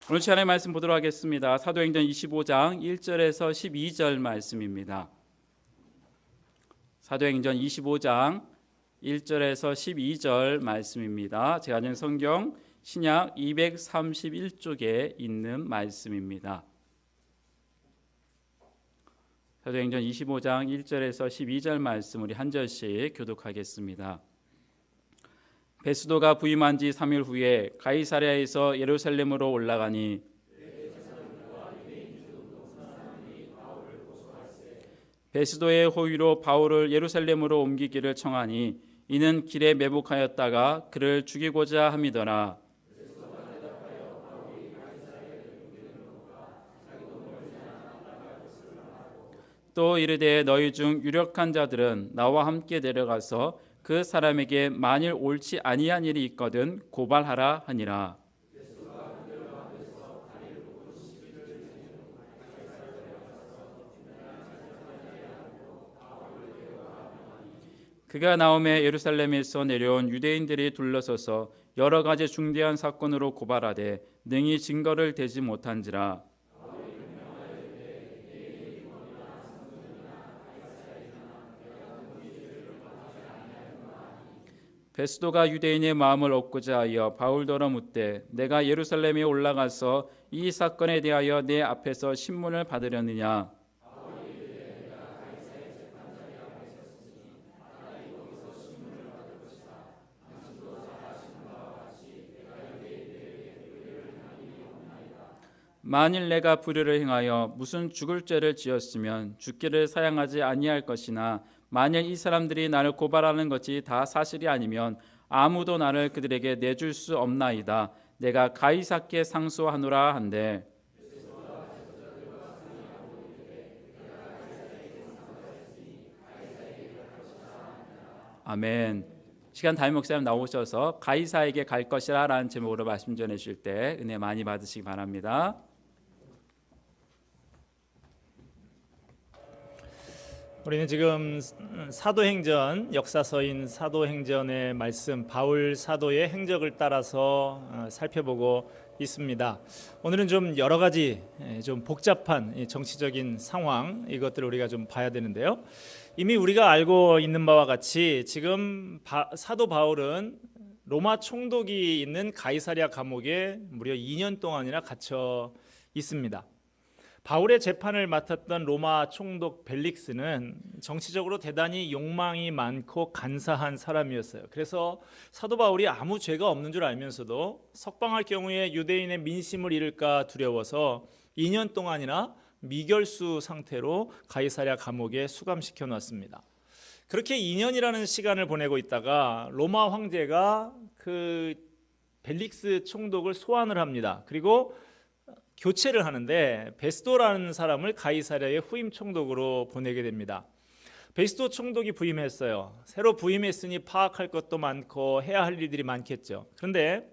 오늘 시간의 말씀 보도록 하겠습니다. 사도행전 25장 1절에서 12절 말씀입니다. 사도행전 25장 1절에서 12절 말씀입니다. 제가 가진 성경 신약 231쪽에 있는 말씀입니다. 사도행전 25장 1절에서 12절 말씀 우리 한 절씩 교독하겠습니다. 베스도가 부임한 지 3일 후에 가이사랴에서 예루살렘으로 올라가니 베스도의 호위로 바울을 예루살렘으로 옮기기를 청하니 이는 길에 매복하였다가 그를 죽이고자 함이더라. 또 이르되 너희 중 유력한 자들은 나와 함께 내려가서 그 사람에게 만일 옳지 아니한 일이 있거든 고발하라 하니라. 그가 나오매 예루살렘에서 내려온 유대인들이 둘러서서 여러 가지 중대한 사건으로 고발하되 능히 증거를 대지 못한지라. 베스도가 유대인의 마음을 얻고자 하여 바울더러 묻되 내가 예루살렘에 올라가서 이 사건에 대하여 내 앞에서 신문을 받으려느냐. 만일 내가 불의를 행하여 무슨 죽을 죄를 지었으면 죽기를 사양하지 아니할 것이나 만일 이 사람들이 나를 고발하는 것이 다 사실이 아니면 아무도 나를 그들에게 내줄 수 없나이다. 내가 가이사께 상소하노라 한대. 아멘. 시간 담임 목사님 나오셔서 가이사에게 갈 것이라 라는 제목으로 말씀 전해 주실 때 은혜 많이 받으시기 바랍니다. 우리는 지금 사도행전 역사서인 사도행전의 말씀 바울 사도의 행적을 따라서 살펴보고 있습니다. 오늘은 좀 여러 가지 좀 복잡한 정치적인 상황 이것들을 우리가 좀 봐야 되는데요. 이미 우리가 알고 있는 바와 같이 지금 사도 바울은 로마 총독이 있는 가이사랴 감옥에 무려 2년 동안이나 갇혀 있습니다. 바울의 재판을 맡았던 로마 총독 벨릭스는 정치적으로 대단히 욕망이 많고 간사한 사람이었어요. 그래서 사도 바울이 아무 죄가 없는 줄 알면서도 석방할 경우에 유대인의 민심을 잃을까 두려워서 2년 동안이나 미결수 상태로 가이사랴 감옥에 수감시켜 놨습니다. 그렇게 2년이라는 시간을 보내고 있다가 로마 황제가 그 벨릭스 총독을 소환을 합니다. 그리고 교체를 하는데 베스도라는 사람을 가이사랴의 후임 총독으로 보내게 됩니다. 베스도 총독이 부임했어요. 새로 부임했으니 파악할 것도 많고 해야 할 일들이 많겠죠. 그런데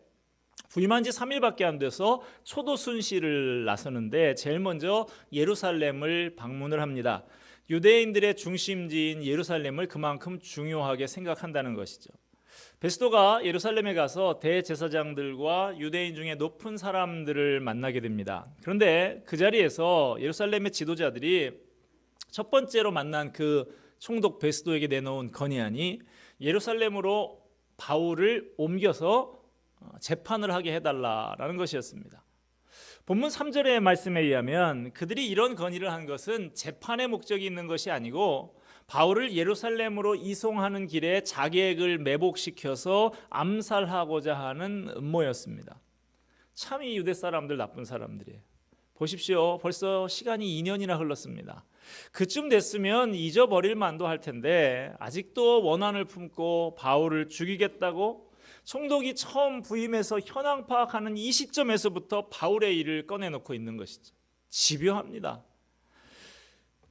부임한 지 3일밖에 안 돼서 초도 순시를 나서는데 제일 먼저 예루살렘을 방문을 합니다. 유대인들의 중심지인 예루살렘을 그만큼 중요하게 생각한다는 것이죠. 베스도가 예루살렘에 가서 대제사장들과 유대인 중에 높은 사람들을 만나게 됩니다. 그런데 그 자리에서 예루살렘의 지도자들이 첫 번째로 만난 그 총독 베스도에게 내놓은 건의안이 예루살렘으로 바울을 옮겨서 재판을 하게 해달라라는 것이었습니다. 본문 3절의 말씀에 의하면 그들이 이런 건의를 한 것은 재판의 목적이 있는 것이 아니고 바울을 예루살렘으로 이송하는 길에 자객을 매복시켜서 암살하고자 하는 음모였습니다. 참 이 유대 사람들 나쁜 사람들이에요. 보십시오. 벌써 시간이 2년이나 흘렀습니다. 그쯤 됐으면 잊어버릴 만도 할 텐데 아직도 원한을 품고 바울을 죽이겠다고 총독이 처음 부임해서 현황 파악하는 이 시점에서부터 바울의 일을 꺼내놓고 있는 것이죠. 집요합니다.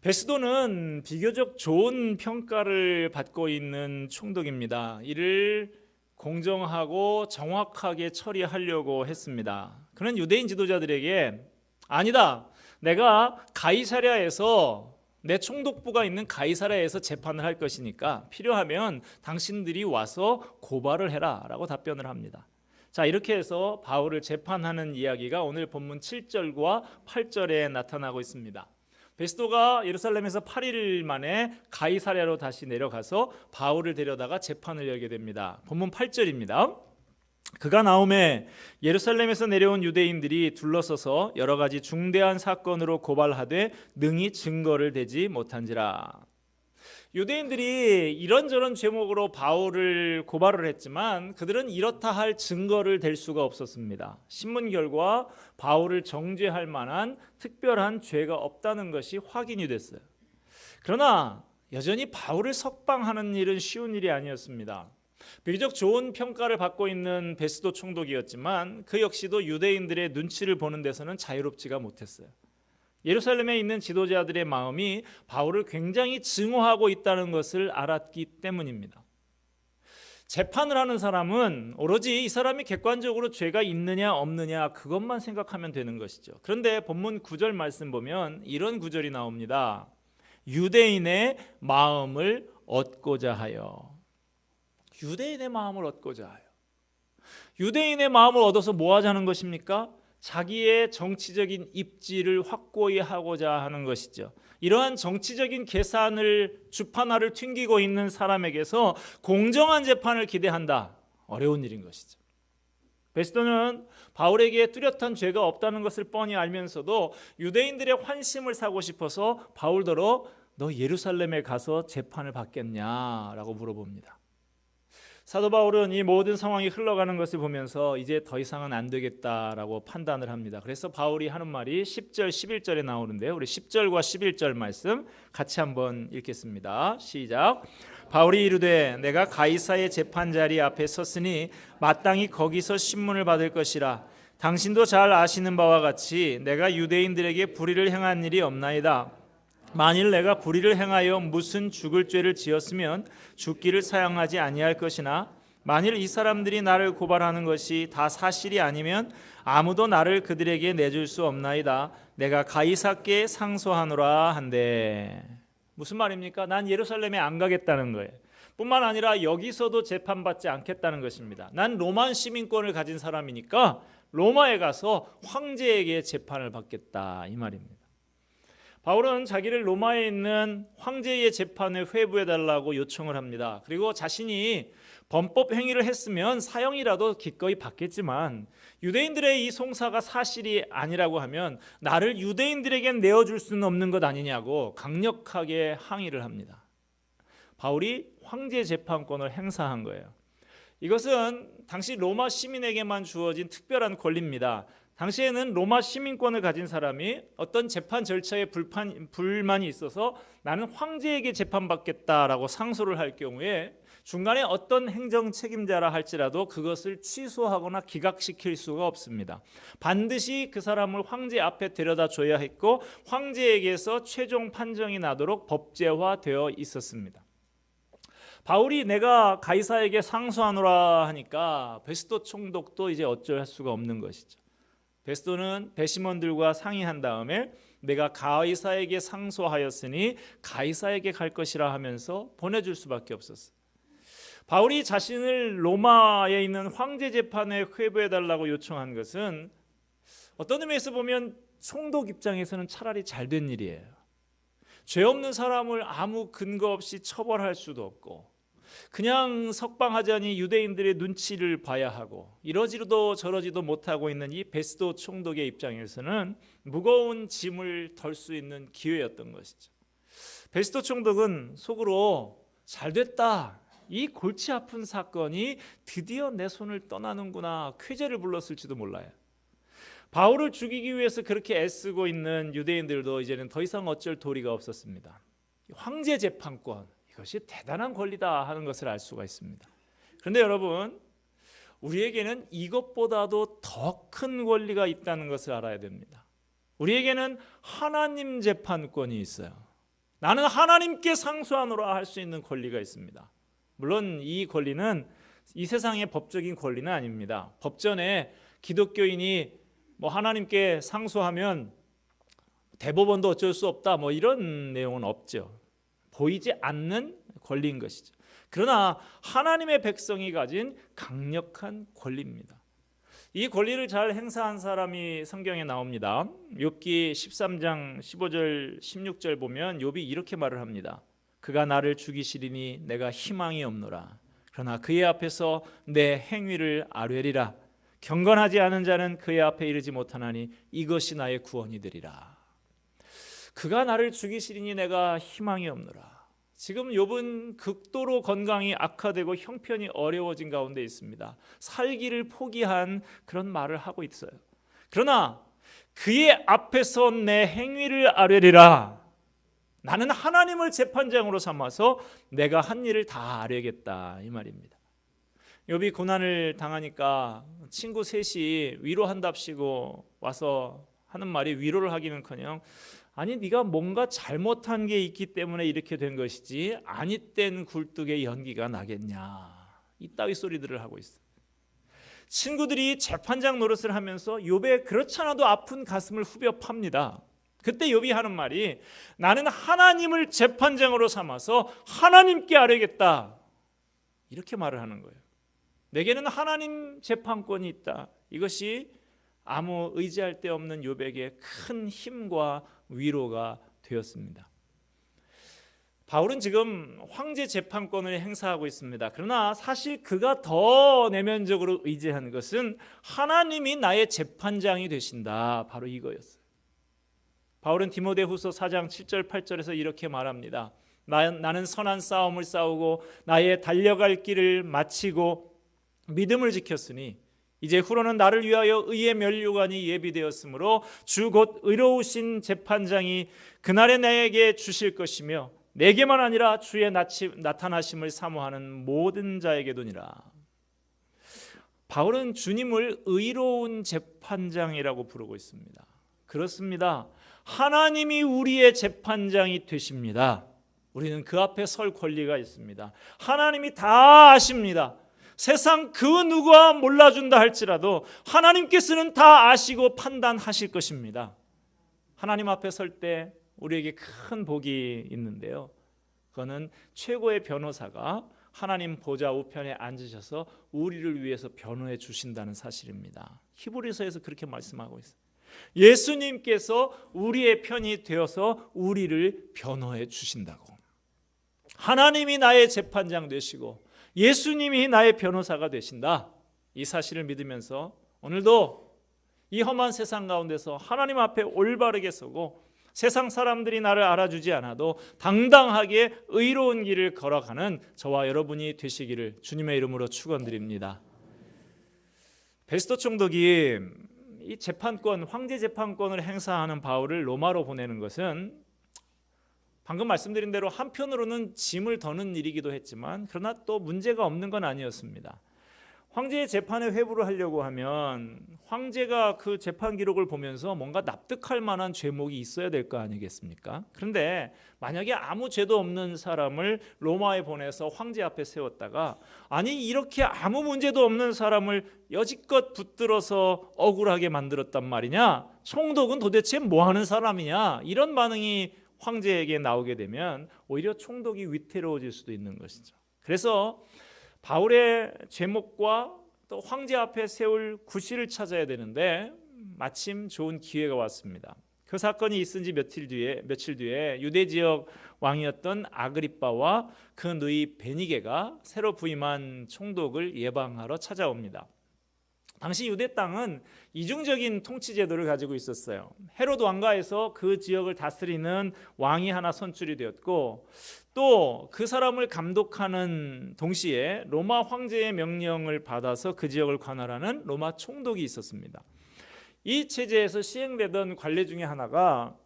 베스도는 비교적 좋은 평가를 받고 있는 총독입니다. 이를 공정하고 정확하게 처리하려고 했습니다. 그는 유대인 지도자들에게 아니다, 내가 가이사랴에서 내 총독부가 있는 가이사랴에서 재판을 할 것이니까 필요하면 당신들이 와서 고발을 해라 라고 답변을 합니다. 자, 이렇게 해서 바울을 재판하는 이야기가 오늘 본문 7절과 8절에 나타나고 있습니다. 베스도가 예루살렘에서 8일 만에 가이사랴로 다시 내려가서 바울을 데려다가 재판을 열게 됩니다. 본문 8절입니다. 그가 나오매 예루살렘에서 내려온 유대인들이 둘러서서 여러 가지 중대한 사건으로 고발하되 능히 증거를 대지 못한지라. 유대인들이 이런저런 제목으로 바울을 고발을 했지만 그들은 이렇다 할 증거를 댈 수가 없었습니다. 신문 결과 바울을 정죄할 만한 특별한 죄가 없다는 것이 확인이 됐어요. 그러나 여전히 바울을 석방하는 일은 쉬운 일이 아니었습니다. 비교적 좋은 평가를 받고 있는 베스도 총독이었지만 그 역시도 유대인들의 눈치를 보는 데서는 자유롭지가 못했어요. 예루살렘에 있는 지도자들의 마음이 바울을 굉장히 증오하고 있다는 것을 알았기 때문입니다. 재판을 하는 사람은 오로지 이 사람이 객관적으로 죄가 있느냐 없느냐 그것만 생각하면 되는 것이죠. 그런데 본문 9절 말씀 보면 이런 구절이 나옵니다. 유대인의 마음을 얻고자 하여. 유대인의 마음을 얻고자 하여. 유대인의 마음을 얻어서 뭐 하자는 것입니까? 자기의 정치적인 입지를 확고히 하고자 하는 것이죠. 이러한 정치적인 계산을 주판화를 튕기고 있는 사람에게서 공정한 재판을 기대한다. 어려운 일인 것이죠. 베스도는 바울에게 뚜렷한 죄가 없다는 것을 뻔히 알면서도 유대인들의 환심을 사고 싶어서 바울더러 너 예루살렘에 가서 재판을 받겠냐라고 물어봅니다. 사도 바울은 이 모든 상황이 흘러가는 것을 보면서 이제 더 이상은 안 되겠다라고 판단을 합니다. 그래서 바울이 하는 말이 10절, 11절에 나오는데요. 우리 10절과 11절 말씀 같이 한번 읽겠습니다. 시작. 바울이 이르되 내가 가이사의 재판자리 앞에 섰으니 마땅히 거기서 신문을 받을 것이라. 당신도 잘 아시는 바와 같이 내가 유대인들에게 불의를 행한 일이 없나이다. 만일 내가 불의를 행하여 무슨 죽을 죄를 지었으면 죽기를 사양하지 아니할 것이나 만일 이 사람들이 나를 고발하는 것이 다 사실이 아니면 아무도 나를 그들에게 내줄 수 없나이다. 내가 가이사께 상소하노라 한대. 무슨 말입니까? 난 예루살렘에 안 가겠다는 거예요. 뿐만 아니라 여기서도 재판받지 않겠다는 것입니다. 난 로마 시민권을 가진 사람이니까 로마에 가서 황제에게 재판을 받겠다 이 말입니다. 바울은 자기를 로마에 있는 황제의 재판에 회부해달라고 요청을 합니다. 그리고 자신이 범법 행위를 했으면 사형이라도 기꺼이 받겠지만 유대인들의 이 송사가 사실이 아니라고 하면 나를 유대인들에게 내어줄 수는 없는 것 아니냐고 강력하게 항의를 합니다. 바울이 황제 재판권을 행사한 거예요. 이것은 당시 로마 시민에게만 주어진 특별한 권리입니다. 당시에는 로마 시민권을 가진 사람이 어떤 재판 절차에 불만이 있어서 나는 황제에게 재판받겠다라고 상소를 할 경우에 중간에 어떤 행정 책임자라 할지라도 그것을 취소하거나 기각시킬 수가 없습니다. 반드시 그 사람을 황제 앞에 데려다 줘야 했고 황제에게서 최종 판정이 나도록 법제화되어 있었습니다. 바울이 내가 가이사에게 상소하노라 하니까 베스도 총독도 이제 어쩔 수가 없는 것이죠. 베스도는 배심원들과 상의한 다음에 내가 가이사에게 상소하였으니 가이사에게 갈 것이라 하면서 보내줄 수밖에 없었어요. 바울이 자신을 로마에 있는 황제 재판에 회부해달라고 요청한 것은 어떤 의미에서 보면 총독 입장에서는 차라리 잘된 일이에요. 죄 없는 사람을 아무 근거 없이 처벌할 수도 없고 그냥 석방하자니 유대인들의 눈치를 봐야 하고 이러지도 저러지도 못하고 있는 이 베스도 총독의 입장에서는 무거운 짐을 덜 수 있는 기회였던 것이죠. 베스도 총독은 속으로 잘됐다. 이 골치 아픈 사건이 드디어 내 손을 떠나는구나. 쾌재를 불렀을지도 몰라요. 바울을 죽이기 위해서 그렇게 애쓰고 있는 유대인들도 이제는 더 이상 어쩔 도리가 없었습니다. 황제 재판권 이것이 대단한 권리다 하는 것을 알 수가 있습니다. 그런데 여러분 우리에게는 이것보다도 더 큰 권리가 있다는 것을 알아야 됩니다. 우리에게는 하나님 재판권이 있어요. 나는 하나님께 상소하노라 할 수 있는 권리가 있습니다. 물론 이 권리는 이 세상의 법적인 권리는 아닙니다. 법전에 기독교인이 하나님께 상소하면 대법원도 어쩔 수 없다 이런 내용은 없죠. 보이지 않는 권리인 것이죠. 그러나 하나님의 백성이 가진 강력한 권리입니다. 이 권리를 잘 행사한 사람이 성경에 나옵니다. 욥기 13장 15절 16절 보면 욥이 이렇게 말을 합니다. 그가 나를 죽이시리니 내가 희망이 없노라. 그러나 그의 앞에서 내 행위를 아뢰리라. 경건하지 않은 자는 그의 앞에 이르지 못하나니 이것이 나의 구원이 되리라. 그가 나를 죽이시리니 내가 희망이 없노라. 지금 욥은 극도로 건강이 악화되고 형편이 어려워진 가운데 있습니다. 살기를 포기한 그런 말을 하고 있어요. 그러나 그의 앞에서 내 행위를 아뢰리라. 나는 하나님을 재판장으로 삼아서 내가 한 일을 다 아뢰겠다, 이 말입니다. 욥이 고난을 당하니까 친구 셋이 위로한답시고 와서 하는 말이 위로를 하기는커녕 아니 네가 뭔가 잘못한 게 있기 때문에 이렇게 된 것이지 아니 땐 굴뚝에 연기가 나겠냐, 이따위 소리들을 하고 있어요. 친구들이 재판장 노릇을 하면서 욥의 그렇잖아도 아픈 가슴을 후벼 팝니다. 그때 욥이 하는 말이 나는 하나님을 재판장으로 삼아서 하나님께 아뢰겠다, 이렇게 말을 하는 거예요. 내게는 하나님 재판권이 있다. 이것이 아무 의지할 데 없는 욥에게 큰 힘과 위로가 되었습니다. 바울은 지금 황제 재판권을 행사하고 있습니다. 그러나 사실 그가 더 내면적으로 의지한 것은 하나님이 나의 재판장이 되신다, 바로 이거였어요. 바울은 디모데후서 4장 7절 8절에서 이렇게 말합니다. 나는 선한 싸움을 싸우고 나의 달려갈 길을 마치고 믿음을 지켰으니 이제 후로는 나를 위하여 의의 면류관이 예비되었으므로 주 곧 의로우신 재판장이 그날에 내게 주실 것이며 내게만 아니라 주의 나타나심을 사모하는 모든 자에게도니라. 바울은 주님을 의로운 재판장이라고 부르고 있습니다. 그렇습니다. 하나님이 우리의 재판장이 되십니다. 우리는 그 앞에 설 권리가 있습니다. 하나님이 다 아십니다. 세상 그 누가 몰라준다 할지라도 하나님께서는 다 아시고 판단하실 것입니다. 하나님 앞에 설 때 우리에게 큰 복이 있는데요, 그거는 최고의 변호사가 하나님 보좌 우편에 앉으셔서 우리를 위해서 변호해 주신다는 사실입니다. 히브리서에서 그렇게 말씀하고 있어요. 예수님께서 우리의 편이 되어서 우리를 변호해 주신다고. 하나님이 나의 재판장 되시고 예수님이 나의 변호사가 되신다, 이 사실을 믿으면서 오늘도 이 험한 세상 가운데서 하나님 앞에 올바르게 서고 세상 사람들이 나를 알아주지 않아도 당당하게 의로운 길을 걸어가는 저와 여러분이 되시기를 주님의 이름으로 축원드립니다. 베스토 총독이 이 재판권, 황제 재판권을 행사하는 바울을 로마로 보내는 것은 방금 말씀드린 대로 한편으로는 짐을 더는 일이기도 했지만 그러나 또 문제가 없는 건 아니었습니다. 황제의 재판에 회부를 하려고 하면 황제가 그 재판 기록을 보면서 뭔가 납득할 만한 죄목이 있어야 될 거 아니겠습니까? 그런데 만약에 아무 죄도 없는 사람을 로마에 보내서 황제 앞에 세웠다가 아니 이렇게 아무 문제도 없는 사람을 여지껏 붙들어서 억울하게 만들었단 말이냐, 총독은 도대체 뭐 하는 사람이냐, 이런 반응이 황제에게 나오게 되면 오히려 총독이 위태로워질 수도 있는 것이죠. 그래서 바울의 제목과 또 황제 앞에 세울 구실을 찾아야 되는데 마침 좋은 기회가 왔습니다. 그 사건이 있은 지 며칠 뒤에 유대 지역 왕이었던 아그리빠와 그 누이 베니게가 새로 부임한 총독을 예방하러 찾아옵니다. 당시 유대 땅은 이중적인 통치 제도를 가지고 있었어요. 헤롯 왕가에서 그 지역을 다스리는 왕이 하나 선출이 되었고 또 그 사람을 감독하는 동시에 로마 황제의 명령을 받아서 그 지역을 관할하는 로마 총독이 있었습니다. 이 체제에서 시행되던 관례 중에 하나가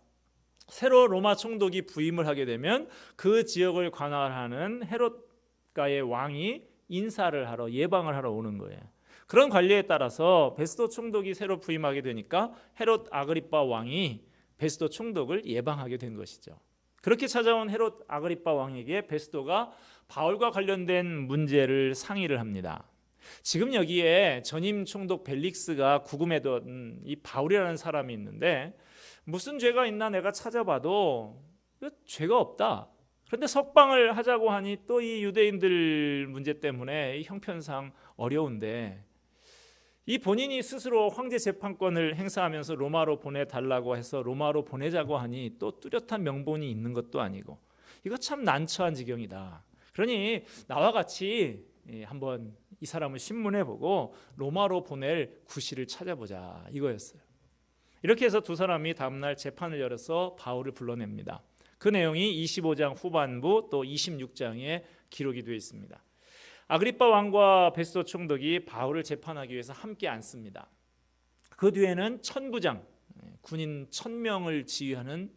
새로 로마 총독이 부임을 하게 되면 그 지역을 관할하는 헤롯가의 왕이 인사를 하러, 예방을 하러 오는 거예요. 그런 관리에 따라서 베스도 총독이 새로 부임하게 되니까 헤롯 아그리빠 왕이 베스도 총독을 예방하게 된 것이죠. 그렇게 찾아온 헤롯 아그리빠 왕에게 베스도가 바울과 관련된 문제를 상의를 합니다. 지금 여기에 전임 총독 벨릭스가 구금해둔 이 바울이라는 사람이 있는데 무슨 죄가 있나 내가 찾아봐도 죄가 없다. 그런데 석방을 하자고 하니 또 이 유대인들 문제 때문에 형편상 어려운데 이 본인이 스스로 황제 재판권을 행사하면서 로마로 보내달라고 해서 로마로 보내자고 하니 또 뚜렷한 명분이 있는 것도 아니고 이거 참 난처한 지경이다. 그러니 나와 같이 한번 이 사람을 신문해보고 로마로 보낼 구실을 찾아보자 이거였어요. 이렇게 해서 두 사람이 다음날 재판을 열어서 바울을 불러냅니다. 그 내용이 25장 후반부 또 26장에 기록이 되어 있습니다. 아그리빠 왕과 베스도 총독이 바울을 재판하기 위해서 함께 앉습니다. 그 뒤에는 천부장, 군인 1000명을 지휘하는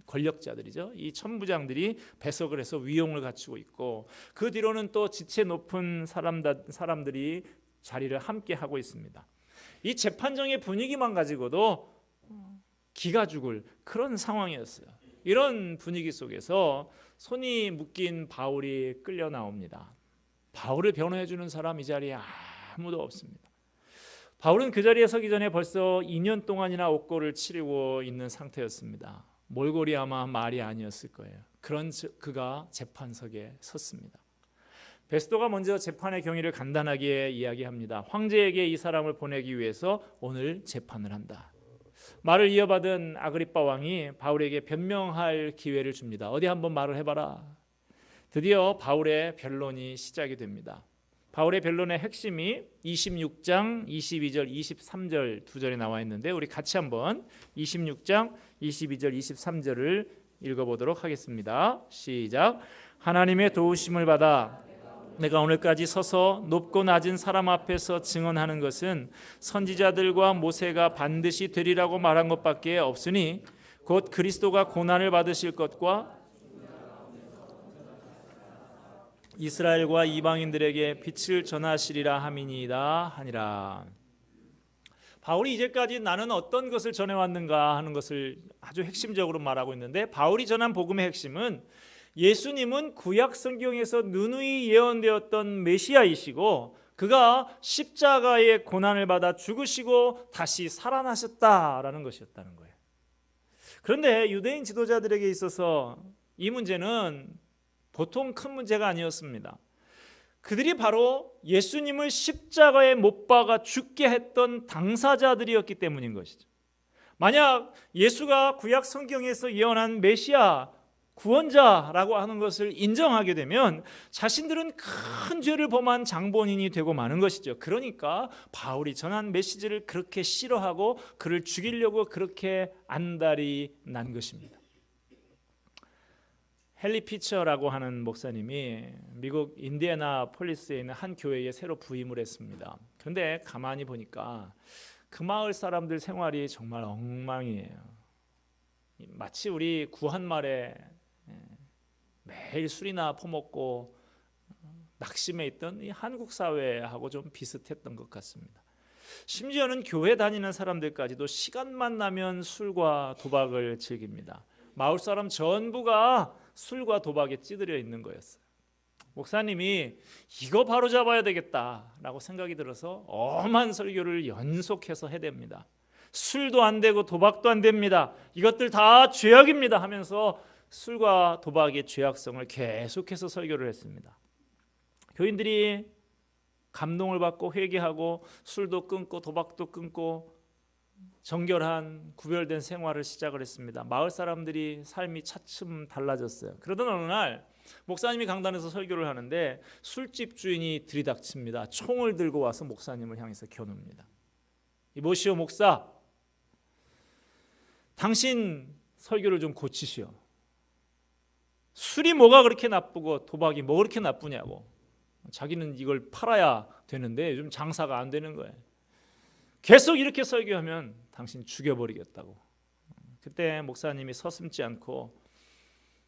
권력자들이죠. 이 천부장들이 배석을 해서 위용을 갖추고 있고 그 뒤로는 또 지체 높은 사람들이 자리를 함께 하고 있습니다. 이 재판정의 분위기만 가지고도 기가 죽을 그런 상황이었어요. 이런 분위기 속에서 손이 묶인 바울이 끌려 나옵니다. 바울을 변호해 주는 사람 이 자리에 아무도 없습니다. 바울은 그 자리에 서기 전에 벌써 2년 동안이나 옥고를 치르고 있는 상태였습니다. 몰골이 아마 말이 아니었을 거예요. 그런 그가 재판석에 섰습니다. 베스도가 먼저 재판의 경위를 간단하게 이야기합니다. 황제에게 이 사람을 보내기 위해서 오늘 재판을 한다. 말을 이어받은 아그리빠 왕이 바울에게 변명할 기회를 줍니다. 어디 한번 말을 해봐라. 드디어 바울의 변론이 시작이 됩니다. 바울의 변론의 핵심이 26장 22절 23절 두 절에 나와 있는데 우리 같이 한번 26장 22절 23절을 읽어보도록 하겠습니다. 시작. 하나님의 도우심을 받아 내가 오늘까지 서서 높고 낮은 사람 앞에서 증언하는 것은 선지자들과 모세가 반드시 되리라고 말한 것밖에 없으니 곧 그리스도가 고난을 받으실 것과 이스라엘과 이방인들에게 빛을 전하시리라 함이니이다 하니라. 바울이 이제까지 나는 어떤 것을 전해왔는가 하는 것을 아주 핵심적으로 말하고 있는데 바울이 전한 복음의 핵심은 예수님은 구약 성경에서 누누이 예언되었던 메시아이시고 그가 십자가의 고난을 받아 죽으시고 다시 살아나셨다라는 것이었다는 거예요. 그런데 유대인 지도자들에게 있어서 이 문제는 보통 큰 문제가 아니었습니다. 그들이 바로 예수님을 십자가에 못 박아 죽게 했던 당사자들이었기 때문인 것이죠. 만약 예수가 구약 성경에서 예언한 메시아 구원자라고 하는 것을 인정하게 되면 자신들은 큰 죄를 범한 장본인이 되고 마는 것이죠. 그러니까 바울이 전한 메시지를 그렇게 싫어하고 그를 죽이려고 그렇게 안달이 난 것입니다. 헨리 피처라고 하는 목사님이 미국 인디애나폴리스에 있는 한 교회에 새로 부임을 했습니다. 그런데 가만히 보니까 그 마을 사람들 생활이 정말 엉망이에요. 마치 우리 구한말에 매일 술이나 퍼먹고 낙심해 있던 이 한국 사회하고 좀 비슷했던 것 같습니다. 심지어는 교회 다니는 사람들까지도 시간만 나면 술과 도박을 즐깁니다. 마을 사람 전부가 술과 도박에 찌들여 있는 거였어요. 목사님이 이거 바로 잡아야 되겠다라고 생각이 들어서 엄한 설교를 연속해서 해댑니다. 술도 안 되고 도박도 안 됩니다. 이것들 다 죄악입니다 하면서 술과 도박의 죄악성을 계속해서 설교를 했습니다. 교인들이 감동을 받고 회개하고 술도 끊고 도박도 끊고 정결한 구별된 생활을 시작을 했습니다. 마을 사람들이 삶이 차츰 달라졌어요. 그러던 어느 날 목사님이 강단에서 설교를 하는데 술집 주인이 들이닥칩니다. 총을 들고 와서 목사님을 향해서 겨눕니다. 이보시오 목사, 당신 설교를 좀 고치시오. 술이 뭐가 그렇게 나쁘고 도박이 뭐 그렇게 나쁘냐고. 자기는 이걸 팔아야 되는데 요즘 장사가 안 되는 거예요. 계속 이렇게 설교하면 당신 죽여버리겠다고. 그때 목사님이 서슴지 않고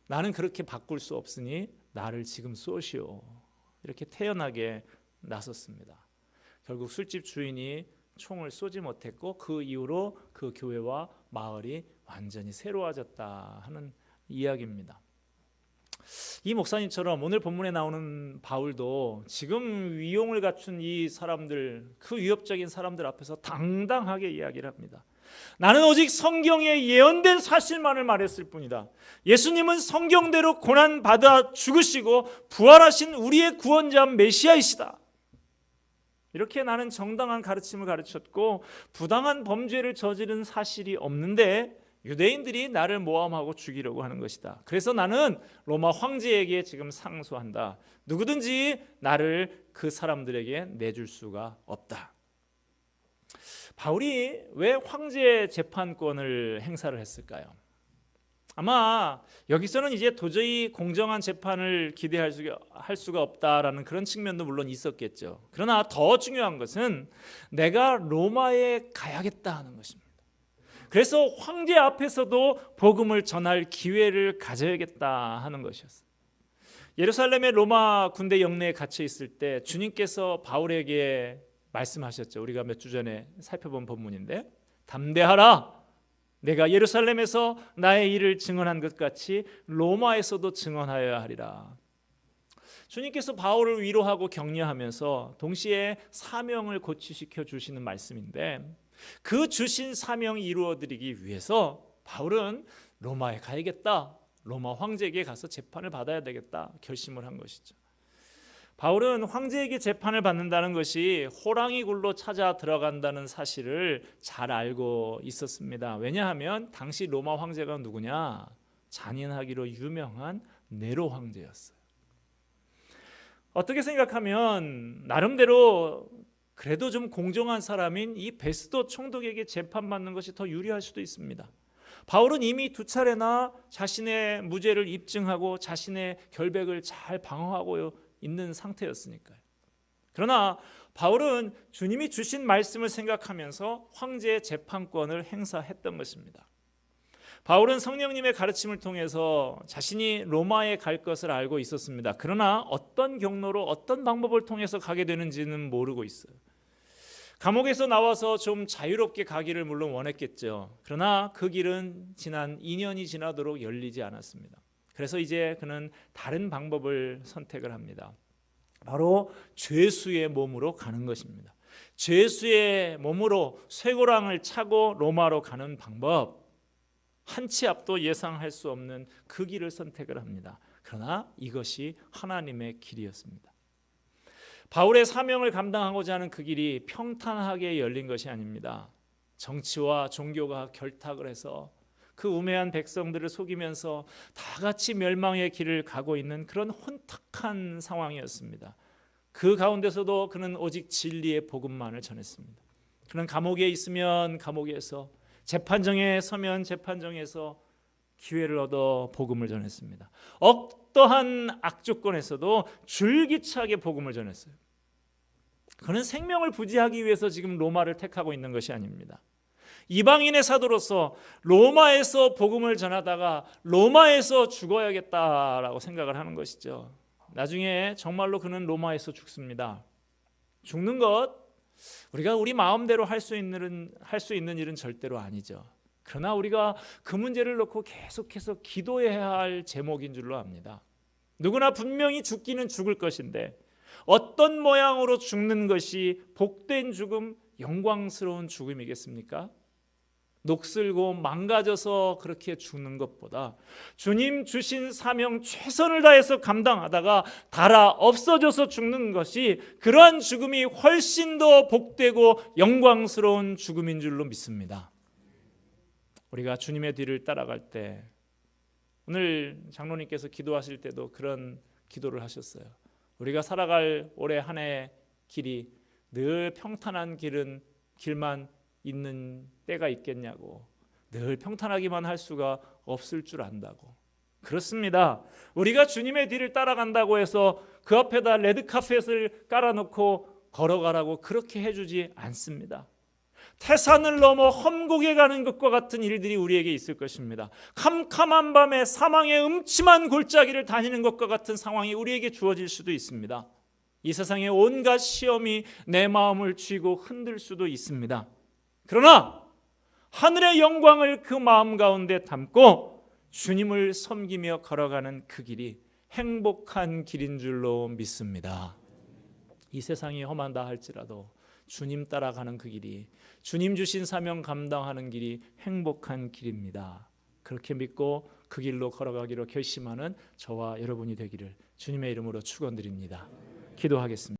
나는 그렇게 바꿀 수 없으니 나를 지금 쏘시오. 이렇게 태연하게 나섰습니다. 결국 술집 주인이 총을 쏘지 못했고 그 이후로 그 교회와 마을이 완전히 새로워졌다 하는 이야기입니다. 이 목사님처럼 오늘 본문에 나오는 바울도 지금 위용을 갖춘 이 사람들, 그 위협적인 사람들 앞에서 당당하게 이야기를 합니다. 나는 오직 성경에 예언된 사실만을 말했을 뿐이다. 예수님은 성경대로 고난받아 죽으시고 부활하신 우리의 구원자 메시아이시다. 이렇게 나는 정당한 가르침을 가르쳤고 부당한 범죄를 저지른 사실이 없는데 유대인들이 나를 모함하고 죽이려고 하는 것이다. 그래서 나는 로마 황제에게 지금 상소한다. 누구든지 나를 그 사람들에게 내줄 수가 없다. 바울이 왜 황제 재판권을 행사를 했을까요? 아마 여기서는 이제 도저히 공정한 재판을 기대할 수가 없다라는 그런 측면도 물론 있었겠죠. 그러나 더 중요한 것은 내가 로마에 가야겠다 하는 것입니다. 그래서 황제 앞에서도 복음을 전할 기회를 가져야겠다 하는 것이었어요. 예루살렘의 로마 군대 영내에 갇혀 있을 때 주님께서 바울에게 말씀하셨죠. 우리가 몇 주 전에 살펴본 본문인데, 담대하라. 내가 예루살렘에서 나의 일을 증언한 것 같이 로마에서도 증언하여야 하리라. 주님께서 바울을 위로하고 격려하면서 동시에 사명을 고취시켜 주시는 말씀인데, 그 주신 사명이 이루어드리기 위해서 바울은 로마에 가야겠다, 로마 황제에게 가서 재판을 받아야 되겠다 결심을 한 것이죠. 바울은 황제에게 재판을 받는다는 것이 호랑이 굴로 찾아 들어간다는 사실을 잘 알고 있었습니다. 왜냐하면 당시 로마 황제가 누구냐? 잔인하기로 유명한 네로 황제였어요. 어떻게 생각하면 나름대로 그래도 좀 공정한 사람인 이 베스도 총독에게 재판받는 것이 더 유리할 수도 있습니다. 바울은 이미 2차례나 자신의 무죄를 입증하고 자신의 결백을 잘 방어하고 있는 상태였으니까요. 그러나 바울은 주님이 주신 말씀을 생각하면서 황제의 재판권을 행사했던 것입니다. 바울은 성령님의 가르침을 통해서 자신이 로마에 갈 것을 알고 있었습니다. 그러나 어떤 경로로 어떤 방법을 통해서 가게 되는지는 모르고 있어요. 감옥에서 나와서 좀 자유롭게 가기를 물론 원했겠죠. 그러나 그 길은 지난 2년이 지나도록 열리지 않았습니다. 그래서 이제 그는 다른 방법을 선택을 합니다. 바로 죄수의 몸으로 가는 것입니다. 죄수의 몸으로 쇠고랑을 차고 로마로 가는 방법, 한 치 앞도 예상할 수 없는 그 길을 선택을 합니다. 그러나 이것이 하나님의 길이었습니다. 바울의 사명을 감당하고자 하는 그 길이 평탄하게 열린 것이 아닙니다. 정치와 종교가 결탁을 해서 그 우매한 백성들을 속이면서 다 같이 멸망의 길을 가고 있는 그런 혼탁한 상황이었습니다. 그 가운데서도 그는 오직 진리의 복음만을 전했습니다. 그는 감옥에 있으면 감옥에서, 재판정에 서면 재판정에서 기회를 얻어 복음을 전했습니다. 어떠한 악조건에서도 줄기차게 복음을 전했어요. 그는 생명을 부지하기 위해서 지금 로마를 택하고 있는 것이 아닙니다. 이방인의 사도로서 로마에서 복음을 전하다가 로마에서 죽어야겠다라고 생각을 하는 것이죠. 나중에 정말로 그는 로마에서 죽습니다. 죽는 것, 우리가 우리 마음대로 할 수 있는 일은 절대로 아니죠. 그러나 우리가 그 문제를 놓고 계속해서 기도해야 할 제목인 줄로 압니다. 누구나 분명히 죽기는 죽을 것인데 어떤 모양으로 죽는 것이 복된 죽음, 영광스러운 죽음이겠습니까? 녹슬고 망가져서 그렇게 죽는 것보다 주님 주신 사명 최선을 다해서 감당하다가 달아 없어져서 죽는 것이, 그러한 죽음이 훨씬 더 복되고 영광스러운 죽음인 줄로 믿습니다. 우리가 주님의 뒤를 따라갈 때, 오늘 장로님께서 기도하실 때도 그런 기도를 하셨어요. 우리가 살아갈 올해 한 해 길이 늘 평탄한 길만 있는 때가 있겠냐고. 늘 평탄하기만 할 수가 없을 줄 안다고. 그렇습니다. 우리가 주님의 뒤를 따라간다고 해서 그 앞에다 레드카펫을 깔아놓고 걸어가라고 그렇게 해주지 않습니다. 태산을 넘어 험곡에 가는 것과 같은 일들이 우리에게 있을 것입니다. 캄캄한 밤에 사망의 음침한 골짜기를 다니는 것과 같은 상황이 우리에게 주어질 수도 있습니다. 이 세상의 온갖 시험이 내 마음을 쥐고 흔들 수도 있습니다. 그러나 하늘의 영광을 그 마음 가운데 담고 주님을 섬기며 걸어가는 그 길이 행복한 길인 줄로 믿습니다. 이 세상이 험하다 할지라도 주님 따라가는 그 길이, 주님 주신 사명 감당하는 길이 행복한 길입니다. 그렇게 믿고 그 길로 걸어가기로 결심하는 저와 여러분이 되기를 주님의 이름으로 축원드립니다. 기도하겠습니다.